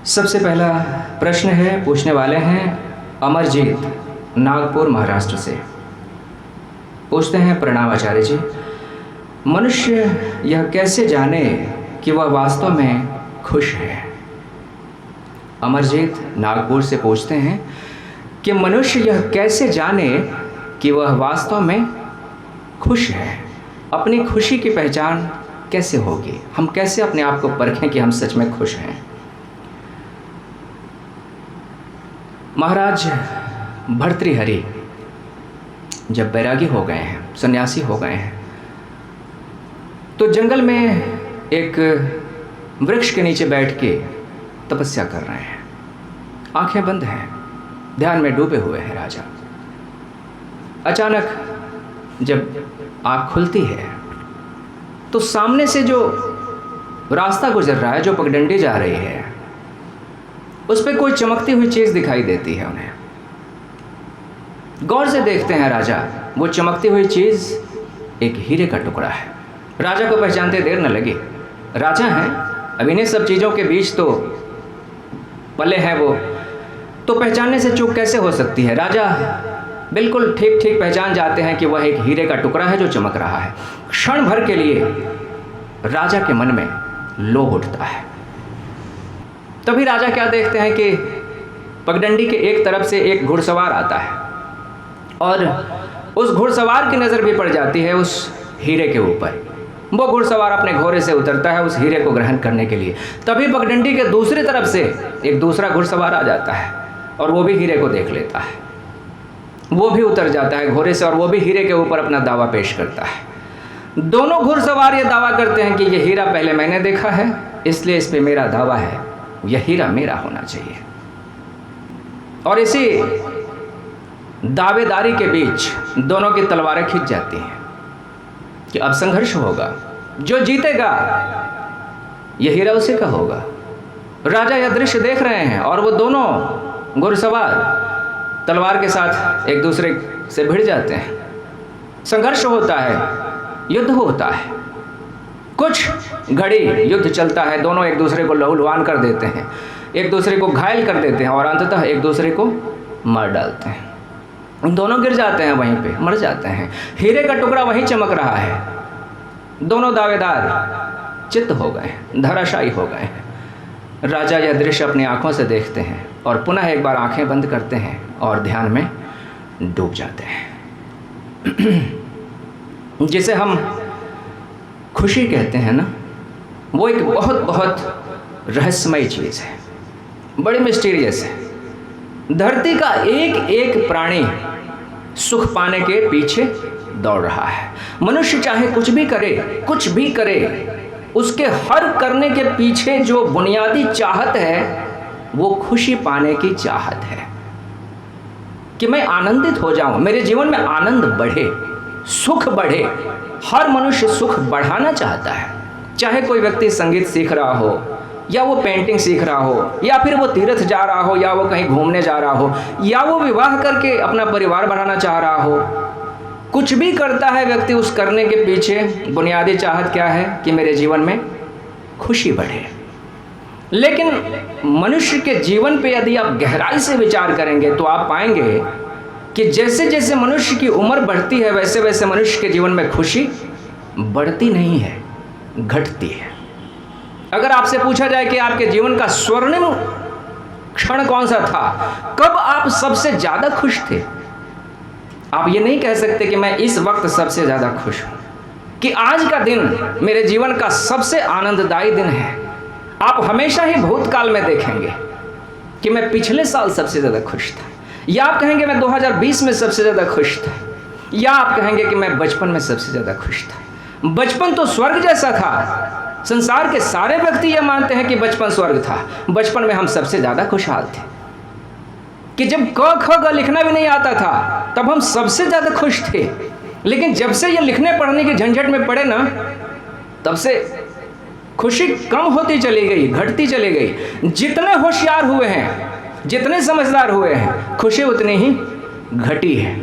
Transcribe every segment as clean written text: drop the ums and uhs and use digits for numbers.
सबसे पहला प्रश्न है, पूछने वाले हैं अमरजीत, नागपुर, महाराष्ट्र से। पूछते हैं, प्रणाम आचार्य जी, मनुष्य यह कैसे जाने कि वह वास्तव में खुश है? अमरजीत नागपुर से पूछते हैं कि मनुष्य यह कैसे जाने कि वह वास्तव में खुश है? अपनी खुशी की पहचान कैसे होगी? हम कैसे अपने आप को परखें कि हम सच में खुश हैं? महाराज भर्तृहरि जब बैरागी हो गए हैं, सन्यासी हो गए हैं, तो जंगल में एक वृक्ष के नीचे बैठ के तपस्या कर रहे हैं। आंखें बंद हैं, ध्यान में डूबे हुए हैं राजा। अचानक जब आँख खुलती है तो सामने से जो रास्ता गुजर रहा है, जो पगडंडी जा रही है, उस पर कोई चमकती हुई चीज़ दिखाई देती है उन्हें। गौर से देखते हैं राजा, वो चमकती हुई चीज़ एक हीरे का टुकड़ा है। राजा को पहचानते देर न लगी। राजा हैं, अब इन्हीं सब चीज़ों के बीच तो पले हैं वो, तो पहचानने से चूक कैसे हो सकती है? राजा बिल्कुल ठीक ठीक पहचान जाते हैं कि वह एक हीरे का टुकड़ा है जो चमक रहा है। क्षण भर के लिए राजा के मन में लोभ उठता है। तभी राजा क्या देखते हैं कि पगडंडी के एक तरफ से एक घुड़सवार आता है और उस घुड़सवार की नज़र भी पड़ जाती है उस हीरे के ऊपर। वो घुड़सवार अपने घोड़े से उतरता है उस हीरे को ग्रहण करने के लिए। तभी पगडंडी के दूसरी तरफ से एक दूसरा घुड़सवार आ जाता है और वो भी हीरे को देख लेता है। वो भी उतर जाता है घोड़े से और वो भी हीरे के ऊपर अपना दावा पेश करता है। दोनों घुड़सवार ये दावा करते हैं कि ये हीरा पहले मैंने देखा है, इसलिए इस पे मेरा दावा है, यह हीरा मेरा होना चाहिए। और इसी दावेदारी के बीच दोनों की तलवारें खिंच जाती हैं कि अब संघर्ष होगा, जो जीतेगा यह हीरा उसी का होगा। राजा यह दृश्य देख रहे हैं और वो दोनों घुड़सवार तलवार के साथ एक दूसरे से भिड़ जाते हैं। संघर्ष होता है, युद्ध होता है। कुछ घड़ी युद्ध चलता है, दोनों एक दूसरे को लहूलुहान कर देते हैं, एक दूसरे को घायल कर देते हैं और अंततः एक दूसरे को मार डालते हैं। दोनों गिर जाते हैं, वहीं पे मर जाते हैं। हीरे का टुकड़ा वहीं चमक रहा है। दोनों दावेदार चित्त हो गए, धराशायी हो गए हैं। राजा यह दृश्य अपनी आंखों से देखते हैं और पुनः एक बार आंखें बंद करते हैं और ध्यान में डूब जाते हैं। जिसे हम खुशी कहते हैं ना, वो एक बहुत बहुत रहस्यमयी चीज़ है, बड़ी मिस्टीरियस है। धरती का एक एक प्राणी सुख पाने के पीछे दौड़ रहा है। मनुष्य चाहे कुछ भी करे, कुछ भी करे, उसके हर करने के पीछे जो बुनियादी चाहत है वो खुशी पाने की चाहत है कि मैं आनंदित हो जाऊं, मेरे जीवन में आनंद बढ़े, सुख बढ़े। हर मनुष्य सुख बढ़ाना चाहता है। चाहे कोई व्यक्ति संगीत सीख रहा हो, या वो पेंटिंग सीख रहा हो, या फिर वो तीर्थ जा रहा हो, या वो कहीं घूमने जा रहा हो, या वो विवाह करके अपना परिवार बढ़ाना चाह रहा हो। कुछ भी करता है व्यक्ति, उस करने के पीछे बुनियादी चाहत क्या है कि मेरे जीवन में खुशी बढ़े। लेकिन मनुष्य के जीवन पे यदि आप गहराई से विचार करेंगे तो आप पाएंगे कि जैसे जैसे मनुष्य की उम्र बढ़ती है वैसे वैसे मनुष्य के जीवन में खुशी बढ़ती नहीं है, घटती है। अगर आपसे पूछा जाए कि आपके जीवन का स्वर्णिम क्षण कौन सा था, कब आप सबसे ज़्यादा खुश थे, आप ये नहीं कह सकते कि मैं इस वक्त सबसे ज़्यादा खुश हूँ, कि आज का दिन मेरे जीवन का सबसे आनंददायी दिन है। आप हमेशा ही भूतकाल में देखेंगे कि मैं पिछले साल सबसे ज़्यादा खुश था, या आप कहेंगे मैं 2020 में सबसे ज़्यादा खुश था, या आप कहेंगे कि मैं बचपन में सबसे ज़्यादा खुश था। बचपन तो स्वर्ग जैसा था। संसार के सारे व्यक्ति ये मानते हैं कि बचपन स्वर्ग था। बचपन में हम सबसे ज़्यादा खुशहाल थे कि जब क ख ग लिखना भी नहीं आता था तब हम सबसे ज़्यादा खुश थे। लेकिन जब से ये लिखने पढ़ने की झंझट में पड़े ना, तब से खुशी कम होती चली गई, घटती चली गई। जितने होशियार हुए हैं, जितने समझदार हुए हैं, खुशी उतनी ही घटी है।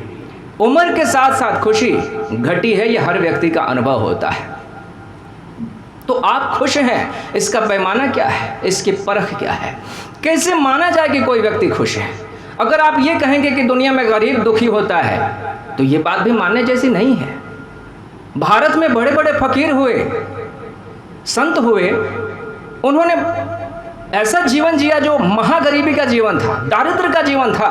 उम्र के साथ साथ खुशी घटी है, यह हर व्यक्ति का अनुभव होता है। तो आप खुश हैं, इसका पैमाना क्या है, इसकी परख क्या है? कैसे माना जाए कि कोई व्यक्ति खुश है? अगर आप ये कहेंगे कि दुनिया में गरीब दुखी होता है तो ये बात भी मानने जैसी नहीं है। भारत में बड़े बड़े फकीर हुए, संत हुए, उन्होंने ऐसा जीवन जिया जो महागरीबी का जीवन था, दारिद्र्य का जीवन था।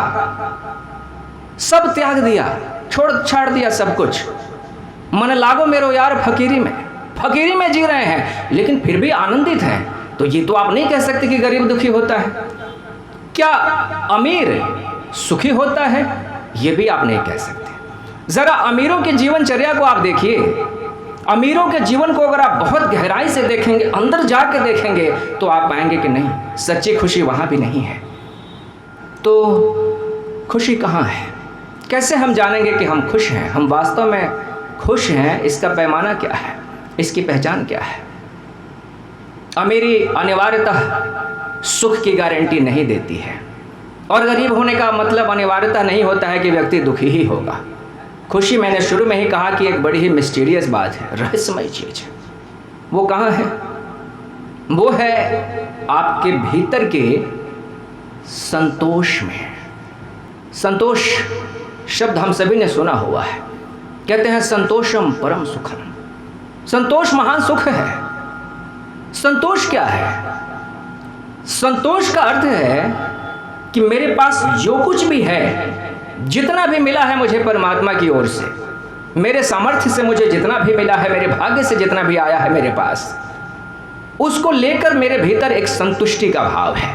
सब त्याग दिया, छोड़ छाड़ दिया सब कुछ। मन लागो मेरो यार फकीरी में जी रहे हैं, लेकिन फिर भी आनंदित हैं। तो ये तो आप नहीं कह सकते कि गरीब दुखी होता है। क्या अमीर सुखी होता है? ये भी आप नहीं कह सकते। जरा अमीरों के जीवनचर्या को आप देखिए। अमीरों के जीवन को अगर आप बहुत गहराई से देखेंगे, अंदर जाके देखेंगे, तो आप पाएंगे कि नहीं, सच्ची खुशी वहाँ भी नहीं है। तो खुशी कहाँ है? कैसे हम जानेंगे कि हम खुश हैं, हम वास्तव में खुश हैं? इसका पैमाना क्या है, इसकी पहचान क्या है? अमीरी अनिवार्यतः सुख की गारंटी नहीं देती है, और गरीब होने का मतलब अनिवार्यतः नहीं होता है कि व्यक्ति दुखी ही होगा। खुशी, मैंने शुरू में ही कहा कि एक बड़ी ही मिस्टीरियस बात है, रहस्यमय चीज है। वो कहाँ है? वो है आपके भीतर के संतोष में। संतोष शब्द हम सभी ने सुना हुआ है। कहते हैं संतोषम परम सुखम। संतोष महान सुख है। संतोष क्या है? संतोष का अर्थ है कि मेरे पास जो कुछ भी है, जितना भी मिला है मुझे परमात्मा की ओर से, मेरे सामर्थ्य से मुझे जितना भी मिला है, मेरे भाग्य से जितना भी आया है मेरे पास, उसको लेकर मेरे भीतर एक संतुष्टि का भाव है,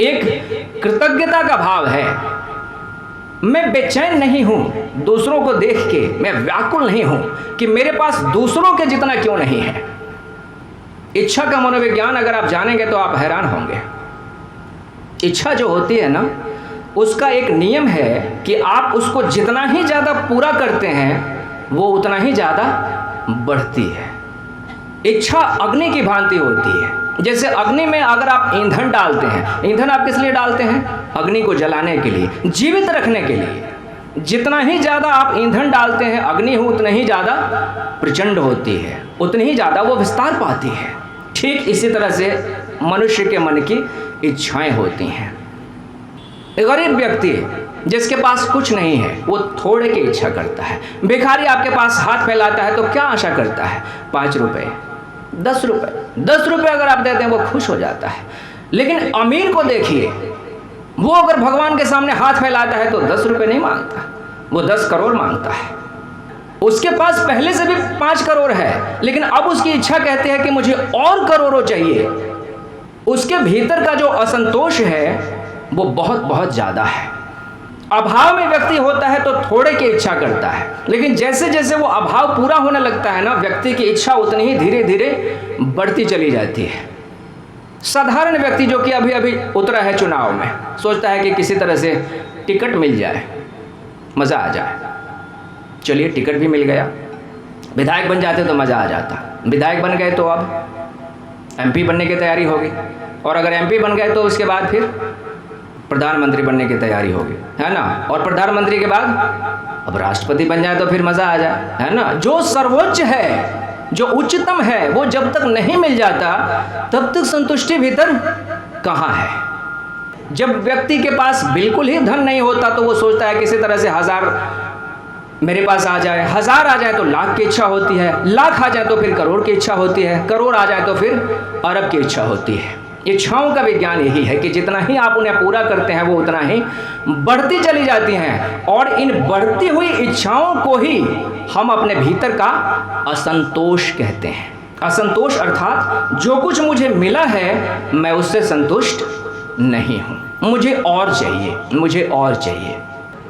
एक कृतज्ञता का भाव है। मैं बेचैन नहीं हूं दूसरों को देख के, मैं व्याकुल नहीं हूं कि मेरे पास दूसरों के जितना क्यों नहीं है। इच्छा का मनोविज्ञान अगर आप जानेंगे तो आप हैरान होंगे। इच्छा जो होती है ना, उसका एक नियम है कि आप उसको जितना ही ज़्यादा पूरा करते हैं, वो उतना ही ज़्यादा बढ़ती है। इच्छा अग्नि की भांति होती है। जैसे अग्नि में अगर आप ईंधन डालते हैं, ईंधन आप किस लिए डालते हैं? अग्नि को जलाने के लिए, जीवित रखने के लिए। जितना ही ज़्यादा आप ईंधन डालते हैं अग्नि उतना ही ज़्यादा प्रचंड होती है, उतनी ही ज़्यादा वो विस्तार पाती है। ठीक इसी तरह से मनुष्य के मन की इच्छाएं होती हैं। एक गरीब व्यक्ति जिसके पास कुछ नहीं है, वो थोड़े की इच्छा करता है। भिखारी आपके पास हाथ फैलाता है तो क्या आशा करता है? 5 रुपए, 10 रुपए। 10 रुपए अगर आप देते हैं वो खुश हो जाता है। लेकिन अमीर को देखिए, वो अगर भगवान के सामने हाथ फैलाता है तो 10 रुपए नहीं मांगता, वो 10 करोड़ मांगता है। उसके पास पहले से भी 5 करोड़ है, लेकिन अब उसकी इच्छा कहती है कि मुझे और करोड़ों चाहिए। उसके भीतर का जो असंतोष है वो बहुत बहुत ज़्यादा है। अभाव में व्यक्ति होता है तो थोड़े की इच्छा करता है, लेकिन जैसे जैसे वो अभाव पूरा होने लगता है ना, व्यक्ति की इच्छा उतनी ही धीरे धीरे बढ़ती चली जाती है। साधारण व्यक्ति जो कि अभी अभी उतरा है चुनाव में, सोचता है कि किसी तरह से टिकट मिल जाए, मज़ा आ जाए। चलिए टिकट भी मिल गया, विधायक बन जाते तो मज़ा आ जाता। विधायक बन गए तो अब एमपी बनने की तैयारी होगी, और अगर एमपी बन गए तो उसके बाद फिर प्रधानमंत्री बनने की तैयारी होगी, है ना। और प्रधानमंत्री के बाद अब राष्ट्रपति बन जाए तो फिर मज़ा आ जाए, है ना। जो सर्वोच्च है, जो उच्चतम है, वो जब तक नहीं मिल जाता तब तक संतुष्टि भीतर कहाँ है। जब व्यक्ति के पास बिल्कुल ही धन नहीं होता तो वो सोचता है किसी तरह से 1000 मेरे पास आ जाए, 1000 आ जाए तो लाख की इच्छा होती है, लाख आ जाए तो फिर करोड़ की इच्छा होती है, करोड़ आ जाए तो फिर अरब की इच्छा होती है। इच्छाओं का विज्ञान यही है कि जितना ही आप उन्हें पूरा करते हैं वो उतना ही बढ़ती चली जाती हैं, और इन बढ़ती हुई इच्छाओं को ही हम अपने भीतर का असंतोष कहते हैं। असंतोष अर्थात जो कुछ मुझे मिला है मैं उससे संतुष्ट नहीं हूँ, मुझे और चाहिए, मुझे और चाहिए।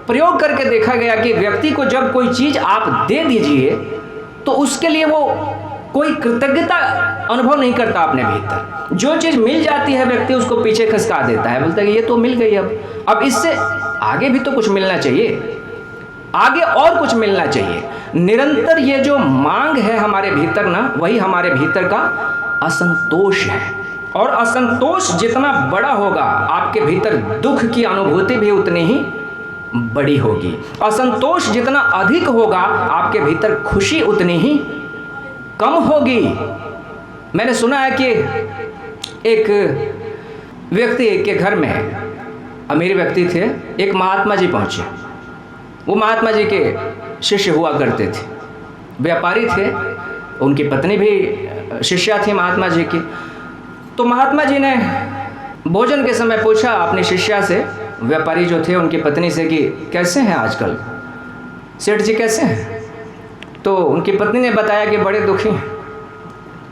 प्रयोग करके देखा गया कि व्यक्ति को जब कोई चीज़ आप दे दीजिए तो उसके लिए वो कोई कृतज्ञता अनुभव नहीं करता अपने भीतर। जो चीज़ मिल जाती है व्यक्ति उसको पीछे खसका देता है, बोलता है कि ये तो मिल गई, अब इससे आगे भी तो कुछ मिलना चाहिए, आगे और कुछ मिलना चाहिए। निरंतर ये जो मांग है हमारे भीतर ना, वही हमारे भीतर का असंतोष है। और असंतोष जितना बड़ा होगा आपके भीतर दुख की अनुभूति भी उतनी ही बड़ी होगी। असंतोष जितना अधिक होगा आपके भीतर खुशी उतनी ही कम होगी। मैंने सुना है कि एक व्यक्ति के घर में, अमीर व्यक्ति थे, एक महात्मा जी पहुँचे। वो महात्मा जी के शिष्य हुआ करते थे, व्यापारी थे, उनकी पत्नी भी शिष्या थी महात्मा जी की। तो महात्मा जी ने भोजन के समय पूछा अपनी शिष्या से, व्यापारी जो थे उनकी पत्नी से, कि कैसे हैं आजकल सेठ जी, कैसे हैं? तो उनकी पत्नी ने बताया कि बड़े दुखी हैं।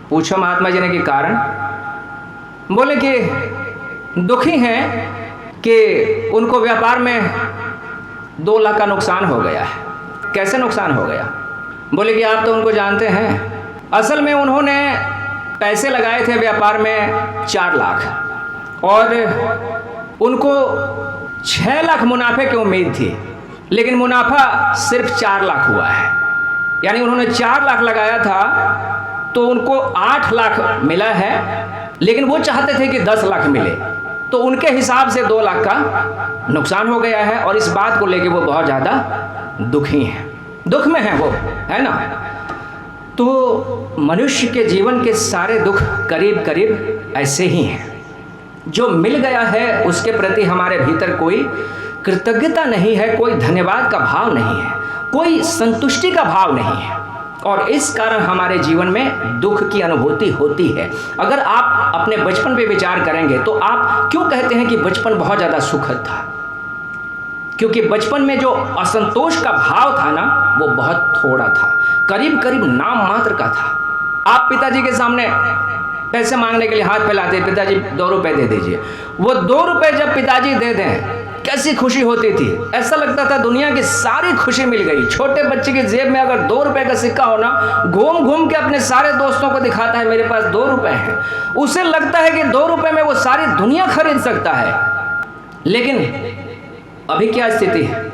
पूछा महात्मा जी ने कि कारण? बोले कि दुखी हैं कि उनको व्यापार में 2 लाख का नुकसान हो गया है। कैसे नुकसान हो गया? बोले कि आप तो उनको जानते हैं, असल में उन्होंने पैसे लगाए थे व्यापार में 4 लाख और उनको 6 लाख मुनाफे की उम्मीद थी, लेकिन मुनाफा सिर्फ 4 लाख हुआ है। यानी उन्होंने 4 लाख लगाया था तो उनको 8 लाख मिला है, लेकिन वो चाहते थे कि 10 लाख मिले, तो उनके हिसाब से 2 लाख का नुकसान हो गया है और इस बात को लेके वो बहुत ज़्यादा दुखी हैं, दुख में हैं वो, है ना। तो मनुष्य के जीवन के सारे दुख करीब करीब ऐसे ही हैं। जो मिल गया है उसके प्रति हमारे भीतर कोई कृतज्ञता नहीं है, कोई धन्यवाद का भाव नहीं है, कोई संतुष्टि का भाव नहीं है, और इस कारण हमारे जीवन में दुख की अनुभूति होती है। अगर आप अपने बचपन पे विचार करेंगे तो आप क्यों कहते हैं कि बचपन बहुत ज़्यादा सुखद था? क्योंकि बचपन में जो असंतोष का भाव था ना, वो बहुत थोड़ा था, करीब करीब नाम मात्र का था। आप पिताजी के सामने पैसे मांगने के लिए हाथ फैलाते, पिताजी 2 रुपए दे दीजिए। वो 2 रुपए जब पिताजी दे दें, कैसी खुशी होती थी, ऐसा लगता था दुनिया की सारी खुशी मिल गई। छोटे बच्चे की जेब में अगर 2 रुपए का सिक्का हो ना, घूम घूम के अपने सारे दोस्तों को दिखाता है मेरे पास 2 रुपए हैं। उसे लगता है कि 2 रुपए में वो सारी दुनिया खरीद सकता है। लेकिन अभी क्या स्थिति है?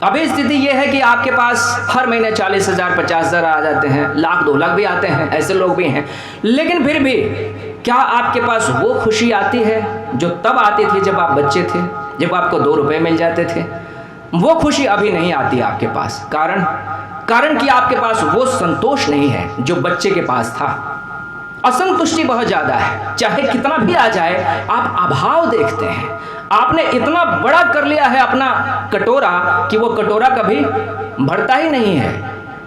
अभी स्थिति यह है कि आपके पास हर महीने 40,000 50,000 आ जाते हैं, 1,00,000 2 लाख भी आते हैं, ऐसे लोग भी हैं। लेकिन फिर भी क्या आपके पास वो खुशी आती है जो तब आती थी जब आप बच्चे थे, जब आपको 2 रुपए मिल जाते थे? वो खुशी अभी नहीं आती आपके पास। कारण कि आपके पास वो संतोष नहीं है जो बच्चे के पास था। असंतुष्टि बहुत ज़्यादा है, चाहे कितना भी आ जाए आप अभाव देखते हैं। आपने इतना बड़ा कर लिया है अपना कटोरा कि वो कटोरा कभी भरता ही नहीं है।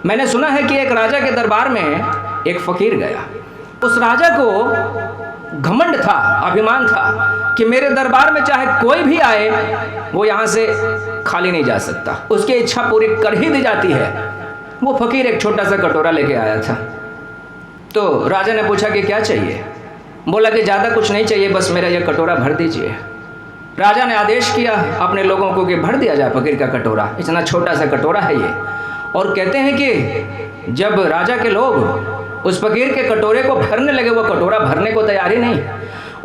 मैंने सुना है कि एक राजा के दरबार में एक फकीर गया। उस राजा को घमंड था, अभिमान था कि मेरे दरबार में चाहे कोई भी आए वो यहाँ से खाली नहीं जा सकता, उसकी इच्छा पूरी कर ही दी जाती है। वो फकीर एक छोटा सा कटोरा लेके आया था। तो राजा ने पूछा कि क्या चाहिए? बोला कि ज़्यादा कुछ नहीं चाहिए, बस मेरा यह कटोरा भर दीजिए। राजा ने आदेश किया अपने लोगों को कि भर दिया जाए फकीर का कटोरा, इतना छोटा सा कटोरा है ये। और कहते हैं कि जब राजा के लोग उस फकीर के कटोरे को भरने लगे, वो कटोरा भरने को तैयार ही नहीं,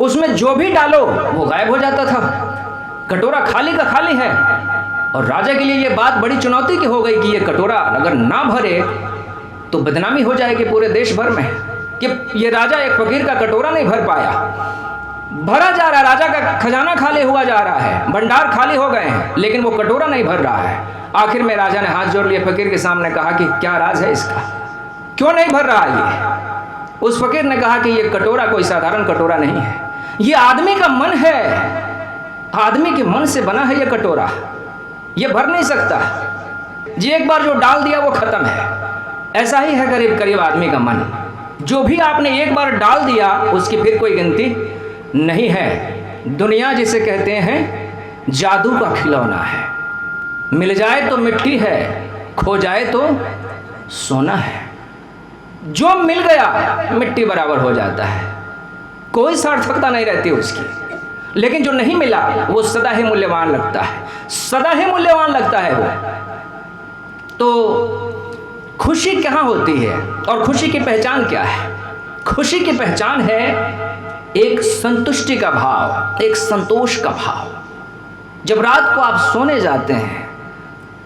उसमें जो भी डालो वो गायब हो जाता था, कटोरा खाली का खाली है। और राजा के लिए ये बात बड़ी चुनौती की हो गई कि ये कटोरा अगर ना भरे तो बदनामी हो जाएगी पूरे देश भर में कि ये राजा एक फकीर का कटोरा नहीं भर पाया। भरा जा रहा, राजा का खजाना खाली हुआ जा रहा है, भंडार खाली हो गए हैं, लेकिन वो कटोरा नहीं भर रहा है। आखिर में राजा ने हाथ जोड़ लिए फकीर के सामने, कहा कि क्या राज है इसका, क्यों नहीं भर रहा ये? उस फकीर ने कहा कि ये कटोरा कोई साधारण कटोरा नहीं है, ये आदमी का मन है, आदमी के मन से बना है ये कटोरा, ये भर नहीं सकता। जी एक बार जो डाल दिया वो खत्म है। ऐसा ही है करीब करीब आदमी का मन, जो भी आपने एक बार डाल दिया उसकी फिर कोई गिनती नहीं है। दुनिया जिसे कहते हैं जादू का खिलौना है, मिल जाए तो मिट्टी है, खो जाए तो सोना है। जो मिल गया मिट्टी बराबर हो जाता है, कोई सार्थकता नहीं रहती उसकी। लेकिन जो नहीं मिला वो सदा ही मूल्यवान लगता है, सदा ही मूल्यवान लगता है वो। तो खुशी कहाँ होती है और खुशी की पहचान क्या है? खुशी की पहचान है एक संतुष्टि का भाव, एक संतोष का भाव। जब रात को आप सोने जाते हैं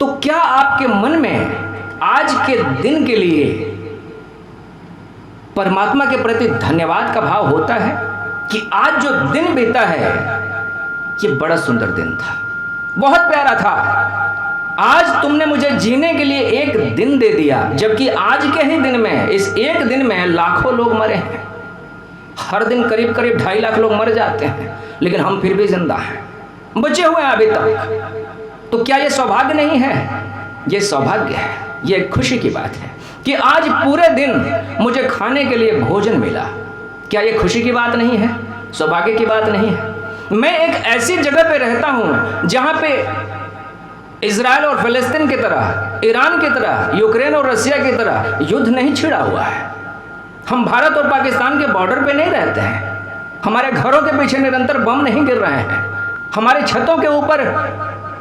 तो क्या आपके मन में आज के दिन के लिए परमात्मा के प्रति धन्यवाद का भाव होता है कि आज जो दिन बीता है ये बड़ा सुंदर दिन था, बहुत प्यारा था, आज तुमने मुझे जीने के लिए एक दिन दे दिया, जबकि आज के ही दिन में, इस एक दिन में लाखों लोग मरे हैं, हर दिन करीब करीब 2.5 लाख लोग मर जाते हैं, लेकिन हम फिर भी जिंदा हैं, बचे हुए हैं अभी तक। तो क्या ये सौभाग्य नहीं है? ये सौभाग्य है, ये खुशी की बात है कि आज पूरे दिन मुझे खाने के लिए भोजन मिला। क्या ये खुशी की बात नहीं है? सौभाग्य की बात नहीं है? मैं एक ऐसी जगह पे रहता हूं जहां पे इजराइल और फिलिस्तीन की तरह, ईरान की तरह, यूक्रेन और रसिया की तरह युद्ध नहीं छिड़ा हुआ है। हम भारत और पाकिस्तान के बॉर्डर पे नहीं रहते हैं, हमारे घरों के पीछे निरंतर बम नहीं गिर रहे हैं, हमारे छतों के ऊपर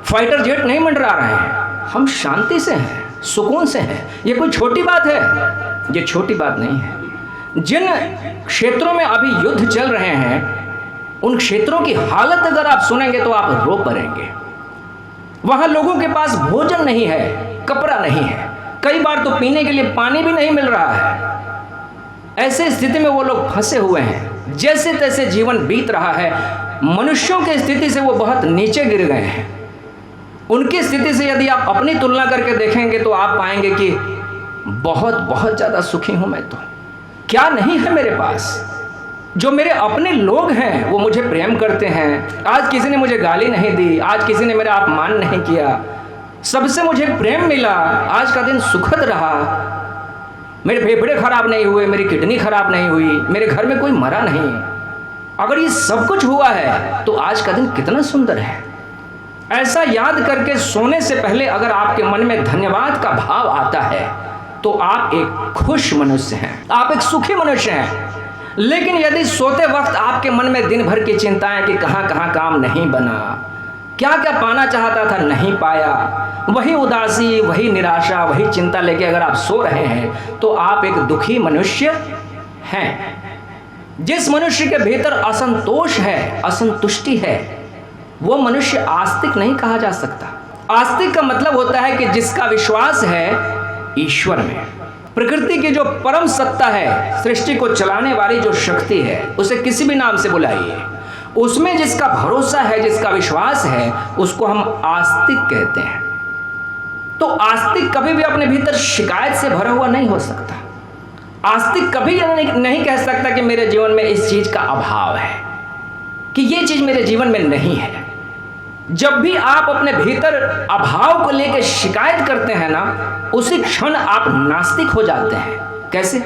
फाइटर जेट नहीं मंडरा रहे हैं। हम शांति से हैं, सुकून से हैं। ये कोई छोटी बात है? ये छोटी बात नहीं है। जिन क्षेत्रों में अभी युद्ध चल रहे हैं, उन क्षेत्रों की हालत अगर आप सुनेंगे तो आप रो पड़ेंगे। वहां लोगों के पास भोजन नहीं है, कपड़ा नहीं है, कई बार तो पीने के लिए पानी भी नहीं मिल रहा है। ऐसे स्थिति में वो लोग फंसे हुए हैं, जैसे तैसे जीवन बीत रहा है। मनुष्यों की स्थिति से वो बहुत नीचे गिर गए हैं। उनकी स्थिति से यदि आप अपनी तुलना करके देखेंगे तो आप पाएंगे कि बहुत बहुत ज़्यादा सुखी हूं मैं। तो क्या नहीं है मेरे पास? जो मेरे अपने लोग हैं वो मुझे प्रेम करते हैं। आज किसी ने मुझे गाली नहीं दी, आज किसी ने मेरा अपमान नहीं किया, सबसे मुझे प्रेम मिला। आज का दिन सुखद रहा। मेरे फेफड़े खराब नहीं हुए, मेरी किडनी खराब नहीं हुई, मेरे घर में कोई मरा नहीं। अगर ये सब कुछ हुआ है तो आज का दिन कितना सुंदर है। ऐसा याद करके सोने से पहले अगर आपके मन में धन्यवाद का भाव आता है तो आप एक खुश मनुष्य हैं, आप एक सुखी मनुष्य हैं। लेकिन यदि सोते वक्त आपके मन में दिन भर की चिंताएं कि कहाँ कहाँ काम नहीं बना, क्या क्या पाना चाहता था नहीं पाया, वही उदासी, वही निराशा, वही चिंता लेके अगर आप सो रहे हैं तो आप एक दुखी मनुष्य हैं। जिस मनुष्य के भीतर असंतोष है, असंतुष्टि है, वो मनुष्य आस्तिक नहीं कहा जा सकता। आस्तिक का मतलब होता है कि जिसका विश्वास है ईश्वर में, प्रकृति की जो परम सत्ता है, सृष्टि को चलाने वाली जो शक्ति है, उसे किसी भी नाम से बुलाइए, उसमें जिसका भरोसा है, जिसका विश्वास है, उसको हम आस्तिक कहते हैं। तो आस्तिक कभी भी अपने भीतर शिकायत से भरा हुआ नहीं हो सकता। आस्तिक कभी नहीं कह सकता कि मेरे जीवन में इस चीज का अभाव है, कि ये चीज मेरे जीवन में नहीं है। जब भी आप अपने भीतर अभाव को लेकर शिकायत करते हैं ना, उसी क्षण आप नास्तिक हो जाते हैं। कैसे?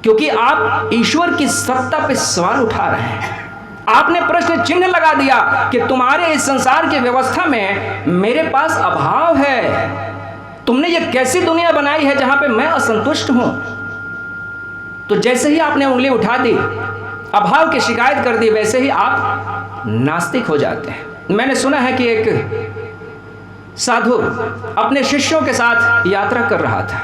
क्योंकि आप ईश्वर की सत्ता पे सवाल उठा रहे हैं। आपने प्रश्न चिन्ह लगा दिया कि तुम्हारे इस संसार की व्यवस्था में मेरे पास अभाव है। तुमने ये कैसी दुनिया बनाई है जहां पे मैं असंतुष्ट हूं। तो जैसे ही आपने उंगली उठा दी, अभाव की शिकायत कर दी, वैसे ही आप नास्तिक हो जाते हैं। मैंने सुना है कि एक साधु अपने शिष्यों के साथ यात्रा कर रहा था।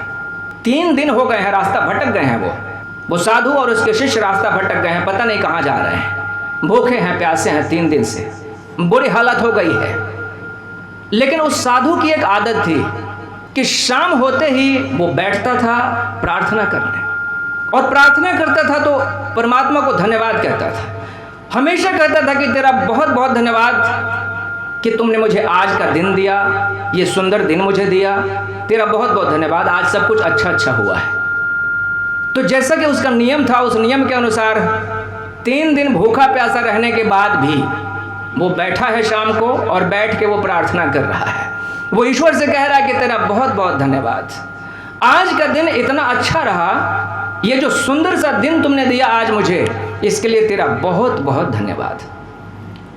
3 दिन हो गए हैं, रास्ता भटक गए हैं। वो साधु और उसके शिष्य रास्ता भटक गए हैं, पता नहीं कहाँ जा रहे हैं, भूखे हैं, प्यासे हैं, 3 दिन से बुरी हालत हो गई है। लेकिन उस साधु की एक आदत थी कि शाम होते ही वो बैठता था प्रार्थना करने, और प्रार्थना करता था तो परमात्मा को धन्यवाद कहता था। हमेशा कहता था कि तेरा बहुत बहुत धन्यवाद कि तुमने मुझे आज का दिन दिया, ये सुंदर दिन मुझे दिया। तेरा बहुत बहुत धन्यवाद, आज सब कुछ अच्छा अच्छा हुआ है। तो जैसा कि उसका नियम था, उस नियम के अनुसार 3 दिन भूखा प्यासा रहने के बाद भी वो बैठा है शाम को, और बैठ के वो प्रार्थना कर रहा है। वो ईश्वर से कह रहा है कि तेरा बहुत बहुत धन्यवाद, आज का दिन इतना अच्छा रहा, ये जो सुंदर सा दिन तुमने दिया आज मुझे, इसके लिए तेरा बहुत बहुत धन्यवाद।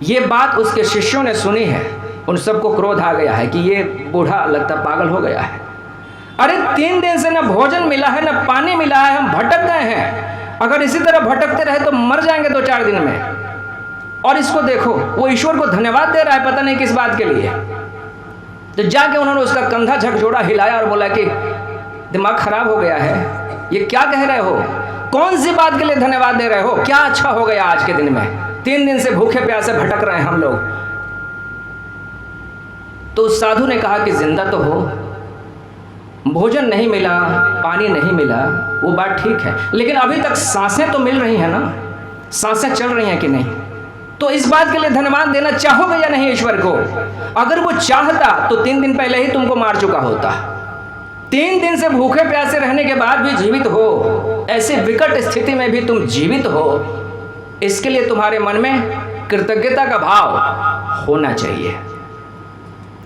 ये बात उसके शिष्यों ने सुनी है, उन सबको क्रोध आ गया है कि ये बूढ़ा लगता पागल हो गया है। अरे 3 दिन से न भोजन मिला है, न पानी मिला है, हम भटक गए हैं। अगर इसी तरह भटकते रहे तो मर जाएंगे 2-4 दिन में। और इसको देखो, वो ईश्वर को धन्यवाद दे रहा है, पता नहीं किस बात के लिए। तो जाके उन्होंने उसका कंधा झकझोरा हिलाया और बोला कि दिमाग खराब हो गया है, ये क्या कह रहे हो? कौन सी बात के लिए धन्यवाद दे रहे हो? क्या अच्छा हो गया आज के दिन में? 3 दिन से भूखे प्यासे भटक रहे हैं हम लोग। तो उस साधु ने कहा कि जिंदा तो हो, भोजन नहीं मिला, पानी नहीं मिला, वो बात ठीक है, लेकिन अभी तक सांसें तो मिल रही हैं ना, सांसें चल रही हैं कि नहीं? तो इस बात के लिए धन्यवाद देना चाहोगे या नहीं ईश्वर को? अगर वो चाहता तो 3 दिन पहले ही तुमको मार चुका होता। 3 दिन से भूखे प्यासे रहने के बाद भी जीवित हो, ऐसे विकट स्थिति में भी तुम जीवित हो, इसके लिए तुम्हारे मन में कृतज्ञता का भाव होना चाहिए।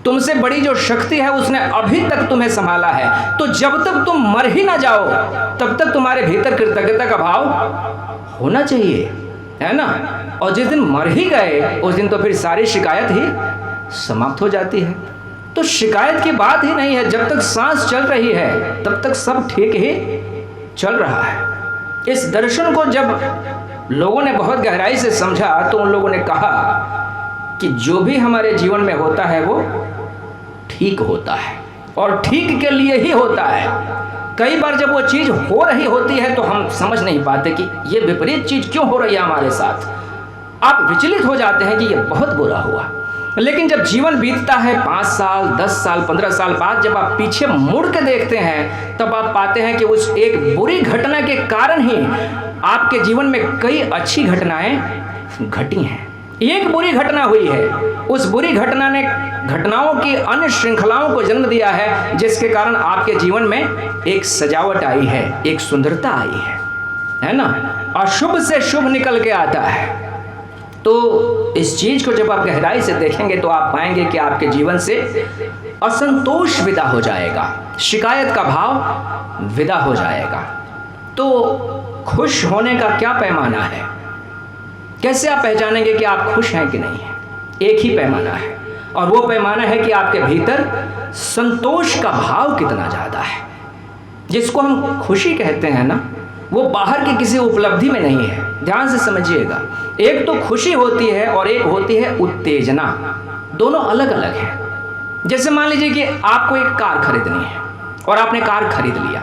तुमसे बड़ी जो शक्ति है उसने अभी तक तुम्हें संभाला है, तो जब तक तुम मर ही ना जाओ तब तक तुम्हारे भीतर कृतज्ञता का भाव होना चाहिए, है ना। और जिस दिन मर ही गए उस दिन तो फिर सारी शिकायत ही समाप्त हो जाती है। तो शिकायत की बात ही नहीं है, जब तक सांस चल रही है तब तक सब ठीक ही चल रहा है। इस दर्शन को जब लोगों ने बहुत गहराई से समझा तो उन लोगों ने कहा कि जो भी हमारे जीवन में होता है वो ठीक होता है और ठीक के लिए ही होता है। कई बार जब वो चीज़ हो रही होती है तो हम समझ नहीं पाते कि ये विपरीत चीज़ क्यों हो रही है हमारे साथ। आप विचलित हो जाते हैं कि ये बहुत बुरा हुआ, लेकिन जब जीवन बीतता है 5 साल 10 साल 15 साल बाद जब आप पीछे मुड़ के देखते हैं तब आप पाते हैं कि उस एक बुरी घटना के कारण ही आपके जीवन में कई अच्छी घटनाएं घटी हैं। एक बुरी घटना हुई है, उस बुरी घटना ने घटनाओं की अन्य श्रृंखलाओं को जन्म दिया है, जिसके कारण आपके जीवन में एक सजावट आई है, एक सुंदरता आई है ना। अशुभ से शुभ निकल के आता है। तो इस चीज को जब आप गहराई से देखेंगे तो आप पाएंगे कि आपके जीवन से असंतोष विदा हो जाएगा, शिकायत का भाव विदा हो जाएगा। तो खुश होने का क्या पैमाना है? कैसे आप पहचानेंगे कि आप खुश हैं कि नहीं हैं? एक ही पैमाना है, और वो पैमाना है कि आपके भीतर संतोष का भाव कितना ज़्यादा है। जिसको हम खुशी कहते हैं ना, वो बाहर की किसी उपलब्धि में नहीं है। ध्यान से समझिएगा, एक तो खुशी होती है और एक होती है उत्तेजना। दोनों अलग अलग हैं। जैसे मान लीजिए कि आपको एक कार खरीदनी है और आपने कार खरीद लिया,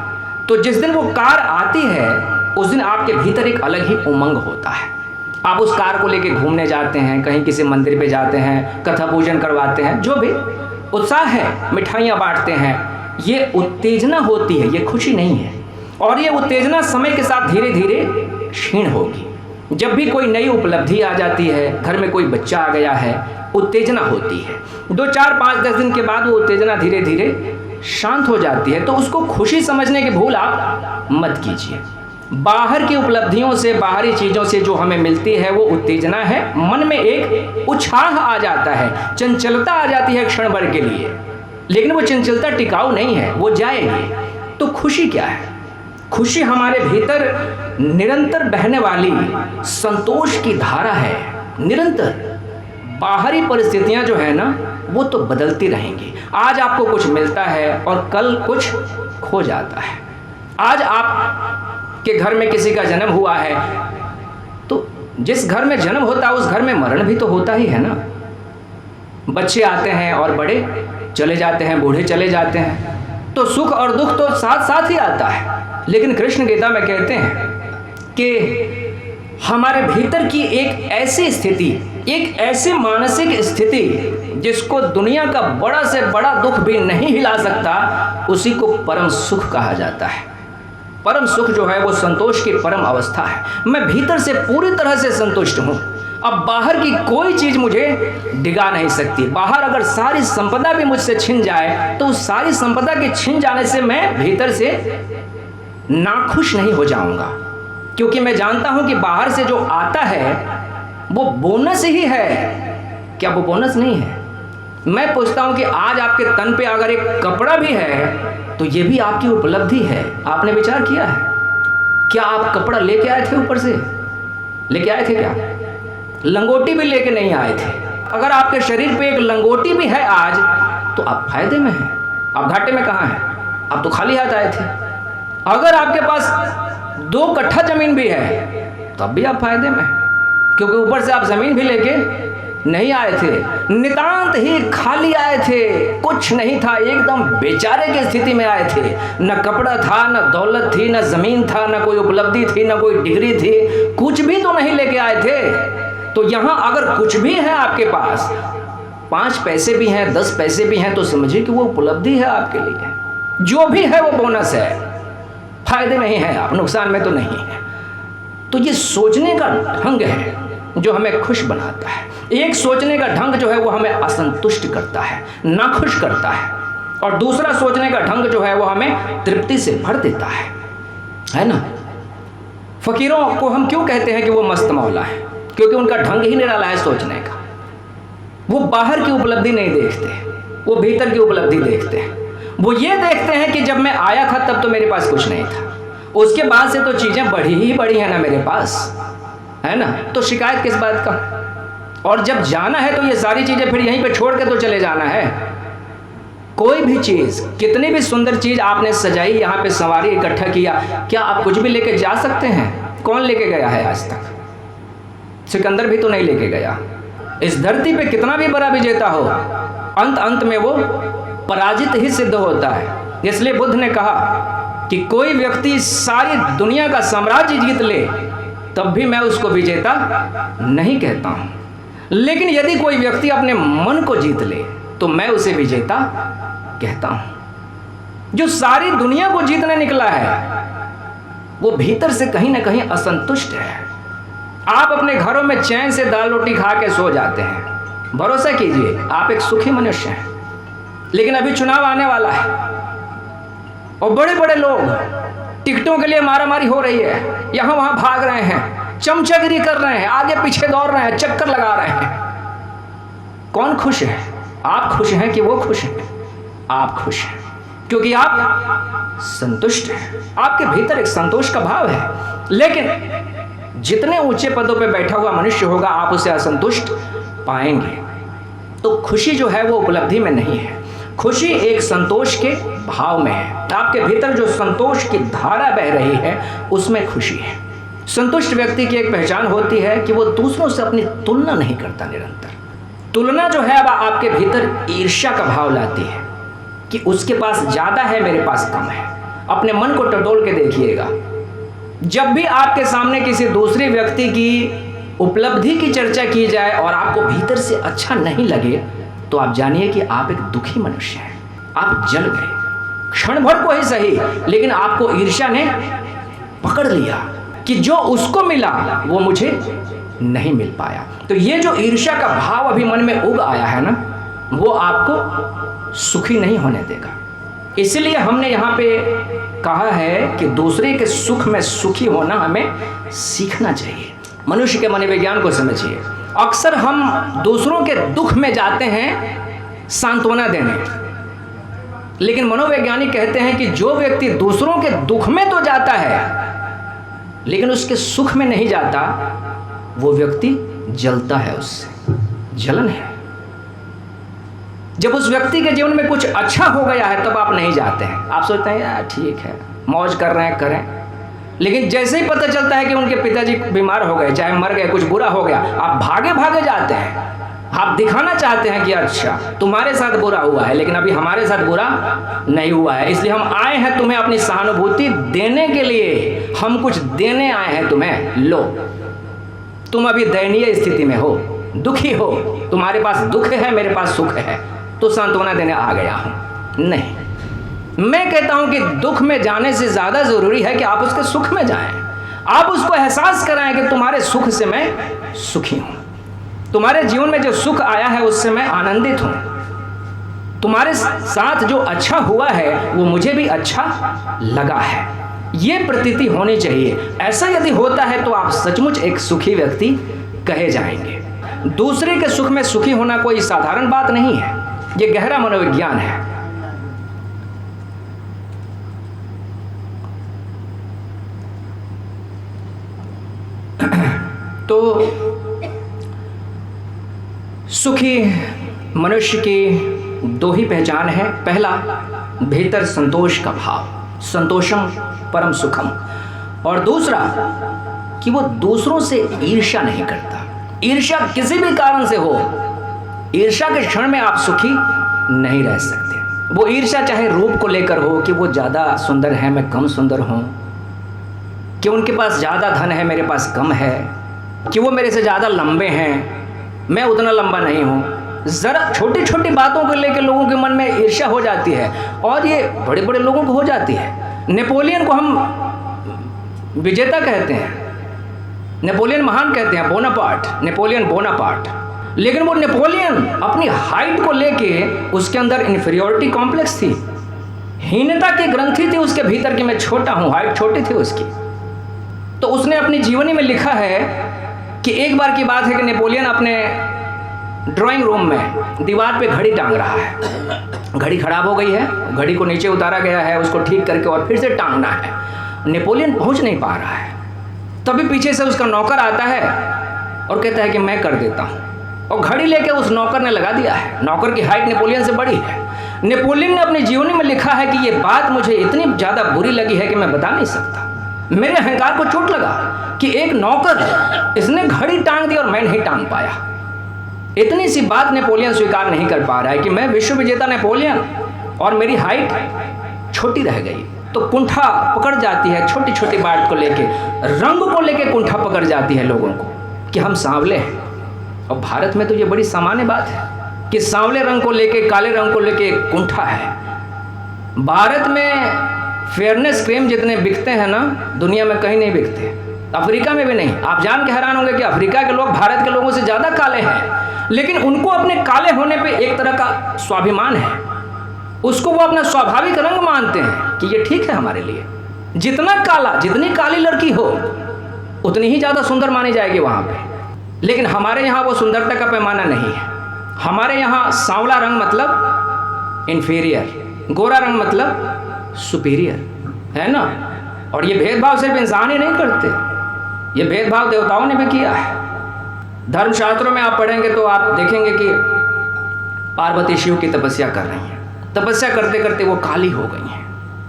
तो जिस दिन वो कार आती है उस दिन आपके भीतर एक अलग ही उमंग होता है। आप उस कार को लेके घूमने जाते हैं, कहीं किसी मंदिर पे जाते हैं, कथा पूजन करवाते हैं, जो भी उत्साह है, मिठाइयाँ बांटते हैं। ये उत्तेजना होती है, ये खुशी नहीं है। और ये उत्तेजना समय के साथ धीरे धीरे क्षीण होगी। जब भी कोई नई उपलब्धि आ जाती है, घर में कोई बच्चा आ गया है, उत्तेजना होती है। 2, 4, 5, 10 दिन के बाद वो उत्तेजना धीरे धीरे शांत हो जाती है। तो उसको खुशी समझने की भूल आप मत कीजिए। बाहर की उपलब्धियों से, बाहरी चीज़ों से जो हमें मिलती है वो उत्तेजना है। मन में एक उत्साह आ जाता है, चंचलता आ जाती है क्षण भर के लिए, लेकिन वो चंचलता टिकाऊ नहीं है, वो जाएगी। तो खुशी क्या है? खुशी हमारे भीतर निरंतर बहने वाली संतोष की धारा है। निरंतर बाहरी परिस्थितियां जो है ना वो तो बदलती रहेंगी। आज आपको कुछ मिलता है और कल कुछ खो जाता है। आज आपके घर में किसी का जन्म हुआ है, तो जिस घर में जन्म होता है उस घर में मरण भी तो होता ही है ना। बच्चे आते हैं और बड़े चले जाते हैं, बूढ़े चले जाते हैं, तो सुख और दुख तो साथ साथ ही आता है। लेकिन कृष्ण गीता में कहते हैं कि हमारे भीतर की एक ऐसी स्थिति, एक ऐसी मानसिक स्थिति जिसको दुनिया का बड़ा से बड़ा दुख भी नहीं हिला सकता, उसी को परम सुख कहा जाता है। परम सुख जो है वो संतोष की परम अवस्था है। मैं भीतर से पूरी तरह से संतुष्ट हूँ। अब बाहर की कोई चीज़ मुझे डिगा नहीं सकती। बाहर अगर सारी संपदा भी मुझसे छिन जाए तो उस सारी संपदा के छिन जाने से मैं भीतर से नाखुश नहीं हो जाऊंगा, क्योंकि मैं जानता हूं कि बाहर से जो आता है वो बोनस ही है। क्या वो बोनस नहीं है? मैं पूछता हूं कि आज आपके तन पे अगर एक कपड़ा भी है तो ये भी आपकी उपलब्धि है। आपने विचार किया है? क्या आप कपड़ा लेके आए थे? ऊपर से लेके आए थे क्या? लंगोटी भी लेके नहीं आए थे। अगर आपके शरीर पे एक लंगोटी भी है आज तो आप फायदे में हैं। आप घाटे में कहाँ हैं? आप तो खाली हाथ आए थे। अगर आपके पास 2 कट्ठा जमीन भी है तब भी आप फायदे में, क्योंकि ऊपर से आप जमीन भी लेके नहीं आए थे। नितांत ही खाली आए थे, कुछ नहीं था, एकदम बेचारे की स्थिति में आए थे। न कपड़ा था, न दौलत थी, न जमीन था, न कोई उपलब्धि थी, न कोई डिग्री थी, कुछ भी तो नहीं लेके आए थे। तो यहाँ अगर कुछ भी है आपके पास, 5 पैसे भी हैं, 10 पैसे भी हैं, तो समझिए कि वो उपलब्धि है आपके लिए। जो भी है वो बोनस है, फायदे में ही है आप, नुकसान में तो नहीं है। तो ये सोचने का ढंग है जो हमें खुश बनाता है। एक सोचने का ढंग जो है वो हमें असंतुष्ट करता है, नाखुश करता है, और दूसरा सोचने का ढंग जो है वो हमें तृप्ति से भर देता है ना। फ़कीरों को हम क्यों कहते हैं कि वो मस्त मौला है? क्योंकि उनका ढंग ही निराला है सोचने का। वो बाहर की उपलब्धि नहीं देखते, वो भीतर की उपलब्धि देखते हैं। वो ये देखते हैं कि जब मैं आया था तब तो मेरे पास कुछ नहीं था, उसके बाद से तो चीज़ें बढ़ी ही बढ़ी हैं ना मेरे पास, है ना? तो शिकायत किस बात का? और जब जाना है तो ये सारी चीज़ें फिर यहीं पे छोड़ के तो चले जाना है। कोई भी चीज़, कितनी भी सुंदर चीज़ आपने सजाई, यहाँ पे संवारी, इकट्ठा किया, क्या आप कुछ भी लेके जा सकते हैं? कौन लेके गया है आज तक? सिकंदर भी तो नहीं लेके गया। इस धरती पे कितना भी बड़ा विजेता हो, अंत में वो पराजित ही सिद्ध होता है। इसलिए बुद्ध ने कहा कि कोई व्यक्ति सारी दुनिया का साम्राज्य जीत ले तब भी मैं उसको विजेता नहीं कहता हूँ, लेकिन यदि कोई व्यक्ति अपने मन को जीत ले तो मैं उसे विजेता कहता हूँ। जो सारी दुनिया को जीतने निकला है वो भीतर से कहीं ना कहीं असंतुष्ट है। आप अपने घरों में चैन से दाल रोटी खा के सो जाते हैं, भरोसा कीजिए आप एक सुखी मनुष्य हैं। लेकिन अभी चुनाव आने वाला है और बड़े बड़े लोग टिकटों के लिए मारामारी हो रही है, यहाँ वहाँ भाग रहे हैं, चमचागिरी कर रहे हैं, आगे पीछे दौड़ रहे हैं, चक्कर लगा रहे हैं। कौन खुश है? आप खुश हैं कि वो खुश हैं? आप खुश हैं क्योंकि आप संतुष्ट हैं, आपके भीतर एक संतोष का भाव है। लेकिन जितने ऊंचे पदों पे बैठा हुआ मनुष्य होगा आप उसे असंतुष्ट पाएंगे। तो खुशी जो है वो उपलब्धि में नहीं है, खुशी एक संतोष के भाव में है। आपके भीतर जो संतोष की धारा बह रही है उसमें खुशी है। संतुष्ट व्यक्ति की एक पहचान होती है कि वो दूसरों से अपनी तुलना नहीं करता। निरंतर तुलना जो है अब आपके भीतर ईर्ष्या का भाव लाती है कि उसके पास ज़्यादा है, मेरे पास कम है। अपने मन को टटोल के देखिएगा, जब भी आपके सामने किसी दूसरे व्यक्ति की उपलब्धि की चर्चा की जाए और आपको भीतर से अच्छा नहीं लगे तो आप जानिए कि आप एक दुखी मनुष्य हैं। आप जल गए, क्षण भर को ही सही, लेकिन आपको ईर्ष्या ने पकड़ लिया कि जो उसको मिला वो मुझे नहीं मिल पाया। तो ये जो ईर्ष्या का भाव अभी मन में उग आया है ना, वो आपको सुखी नहीं होने देगा। इसलिए हमने यहाँ पे कहा है कि दूसरे के सुख में सुखी होना हमें सीखना चाहिए। मनुष्य के मनोविज्ञान को समझिए। अक्सर हम दूसरों के दुख में जाते हैं सांत्वना देने, लेकिन मनोवैज्ञानिक कहते हैं कि जो व्यक्ति दूसरों के दुख में तो जाता है लेकिन उसके सुख में नहीं जाता, वो व्यक्ति जलता है, उससे जलन है। जब उस व्यक्ति के जीवन में कुछ अच्छा हो गया है तब आप नहीं जाते हैं, आप सोचते हैं यार ठीक है, मौज कर रहे हैं, करें। लेकिन जैसे ही पता चलता है कि उनके पिताजी बीमार हो गए, चाहे मर गए, कुछ बुरा हो गया, आप भागे भागे जाते हैं। आप दिखाना चाहते हैं कि अच्छा तुम्हारे साथ बुरा हुआ है लेकिन अभी हमारे साथ बुरा नहीं हुआ है, इसलिए हम आए हैं तुम्हें अपनी सहानुभूति देने के लिए। हम कुछ देने आए हैं तुम्हें, लो तुम अभी दयनीय स्थिति में हो, दुखी हो, तुम्हारे पास दुख है, मेरे पास सुख है, तो सांत्वना देने आ गया हूं। नहीं, मैं कहता हूं कि दुख में जाने से ज्यादा जरूरी है कि आप उसके सुख में जाएं। आप उसको एहसास कराएं कि तुम्हारे सुख से मैं सुखी हूं, तुम्हारे जीवन में जो सुख आया है उससे मैं आनंदित हूं, तुम्हारे साथ जो अच्छा हुआ है वो मुझे भी अच्छा लगा है, ये प्रतीति होनी चाहिए। ऐसा यदि होता है तो आप सचमुच एक सुखी व्यक्ति कहे जाएंगे। दूसरे के सुख में सुखी होना कोई साधारण बात नहीं है, ये गहरा मनोविज्ञान है। तो सुखी मनुष्य की दो ही पहचान है। पहला, भीतर संतोष का भाव, संतोषम परम सुखम, और दूसरा कि वो दूसरों से ईर्ष्या नहीं करता। ईर्ष्या किसी भी कारण से हो, ईर्ष्या के क्षण में आप सुखी नहीं रह सकते। वो ईर्ष्या चाहे रूप को लेकर हो कि वो ज़्यादा सुंदर है, मैं कम सुंदर हूँ, कि उनके पास ज़्यादा धन है, मेरे पास कम है, कि वो मेरे से ज़्यादा लंबे हैं, मैं उतना लंबा नहीं हूँ। ज़रा छोटी छोटी बातों को लेकर लोगों के मन में ईर्ष्या हो जाती है, और ये बड़े बड़े लोगों को हो जाती है। नेपोलियन को हम विजेता कहते हैं, नेपोलियन महान कहते हैं, बोनापार्ट, नेपोलियन बोनापार्ट। लेकिन वो नेपोलियन अपनी हाइट को लेके उसके अंदर इन्फीरियोरिटी कॉम्प्लेक्स थी, हीनता की ग्रंथि थी उसके भीतर कि मैं छोटा हूँ, हाइट छोटी थी उसकी। तो उसने अपनी जीवनी में लिखा है कि एक बार की बात है कि नेपोलियन अपने ड्राइंग रूम में दीवार पे घड़ी टांग रहा है। घड़ी खराब हो गई है, घड़ी को नीचे उतारा गया है, उसको ठीक करके और फिर से टांगना है। नेपोलियन पहुंच नहीं पा रहा है। तभी पीछे से उसका नौकर आता है और कहता है कि मैं कर देता हूँ, और घड़ी लेके उस नौकर ने लगा दिया है। नौकर की हाइट नेपोलियन से बड़ी है। नेपोलियन ने अपनी जीवनी में लिखा है कि ये बात मुझे इतनी ज़्यादा बुरी लगी है कि मैं बता नहीं सकता। मेरे अहंकार को चोट लगा कि एक नौकर, इसने घड़ी टांग दी और मैं नहीं टांग पाया। इतनी सी बात नेपोलियन स्वीकार नहीं कर पा रहा है कि मैं विश्व विजेता नेपोलियन और मेरी हाइट छोटी रह गई। तो कुंठा पकड़ जाती है छोटी छोटी बात को लेके, रंग को लेके कुंठा पकड़ जाती है लोगों को कि हम सांवले हैं। और भारत में तो ये बड़ी सामान्य बात है कि सांवले रंग को लेके, काले रंग को लेके कुंठा है। भारत में फेयरनेस क्रीम जितने बिकते हैं ना, दुनिया में कहीं नहीं बिकते, अफ्रीका में भी नहीं। आप जान के हैरान होंगे कि अफ्रीका के लोग भारत के लोगों से ज़्यादा काले हैं, लेकिन उनको अपने काले होने पे एक तरह का स्वाभिमान है। उसको वो अपना स्वाभाविक रंग मानते हैं कि ये ठीक है हमारे लिए। जितना काला, जितनी काली लड़की हो उतनी ही ज़्यादा सुंदर मानी जाएगी वहाँ पे। लेकिन हमारे यहाँ वो सुंदरता का पैमाना नहीं है। हमारे यहाँ सांवला रंग मतलब इन्फीरियर, गोरा रंग मतलब सुपीरियर, है ना। और ये भेदभाव सिर्फ इंसान ही नहीं करते, ये भेदभाव देवताओं ने भी किया है। धर्मशास्त्रों में आप पढ़ेंगे तो आप देखेंगे कि पार्वती शिव की तपस्या कर रही हैं। तपस्या करते करते वो काली हो गई हैं।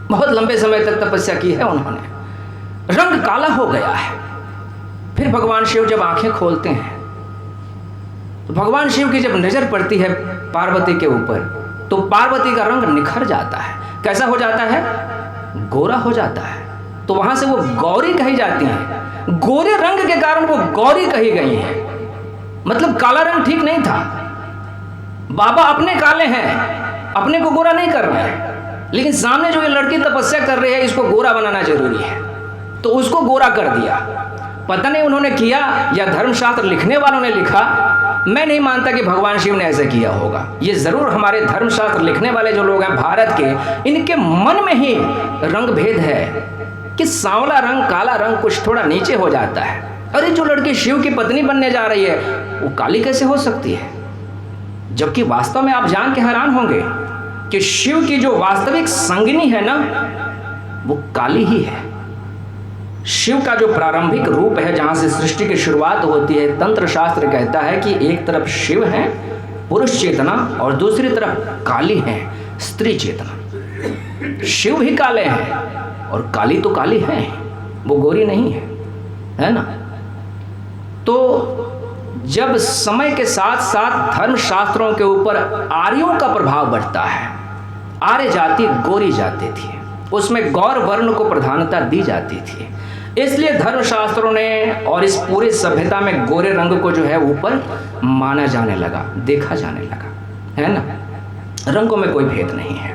बहुत लंबे समय तक तपस्या की है उन्होंने, रंग काला हो गया है। फिर भगवान शिव जब आंखें खोलते हैं तो भगवान शिव की जब नज़र पड़ती है पार्वती के ऊपर तो पार्वती का रंग निखर जाता है। कैसा हो जाता है? गोरा हो जाता है। तो वहां से वो गौरी कही जाती हैं। गोरे रंग के कारण वो गौरी कही गई हैं। मतलब काला रंग ठीक नहीं था। बाबा अपने काले हैं, अपने को गोरा नहीं कर रहे हैं, लेकिन सामने जो ये लड़की तपस्या कर रही है इसको गोरा बनाना जरूरी है, तो उसको गोरा कर दिया। पता नहीं उन्होंने किया या धर्मशास्त्र लिखने वालों ने लिखा। मैं नहीं मानता कि भगवान शिव ने ऐसा किया होगा। ये जरूर हमारे धर्मशास्त्र लिखने वाले जो लोग हैं भारत के, इनके मन में ही रंग भेद है कि सांवला रंग, काला रंग कुछ थोड़ा नीचे हो जाता है। अरे जो लड़की शिव की पत्नी बनने जा रही है वो काली कैसे हो सकती है? जबकि वास्तव में आप जान के हैरान होंगे कि शिव की जो वास्तविक संगिनी है ना वो काली ही है। शिव का जो प्रारंभिक रूप है, जहां से सृष्टि की शुरुआत होती है, तंत्र शास्त्र कहता है कि एक तरफ शिव है पुरुष चेतना और दूसरी तरफ काली है स्त्री चेतना। शिव भी काले हैं और काली तो काली है, वो गोरी नहीं है ना। तो जब समय के साथ साथ धर्मशास्त्रों के ऊपर आर्यों का प्रभाव बढ़ता है, आर्य जाति गोरी जाती थी, उसमें गौर वर्ण को प्रधानता दी जाती थी, इसलिए धर्मशास्त्रों ने और इस पूरी सभ्यता में गोरे रंग को जो है ऊपर माना जाने लगा, देखा जाने लगा, है ना। रंगों में कोई भेद नहीं है।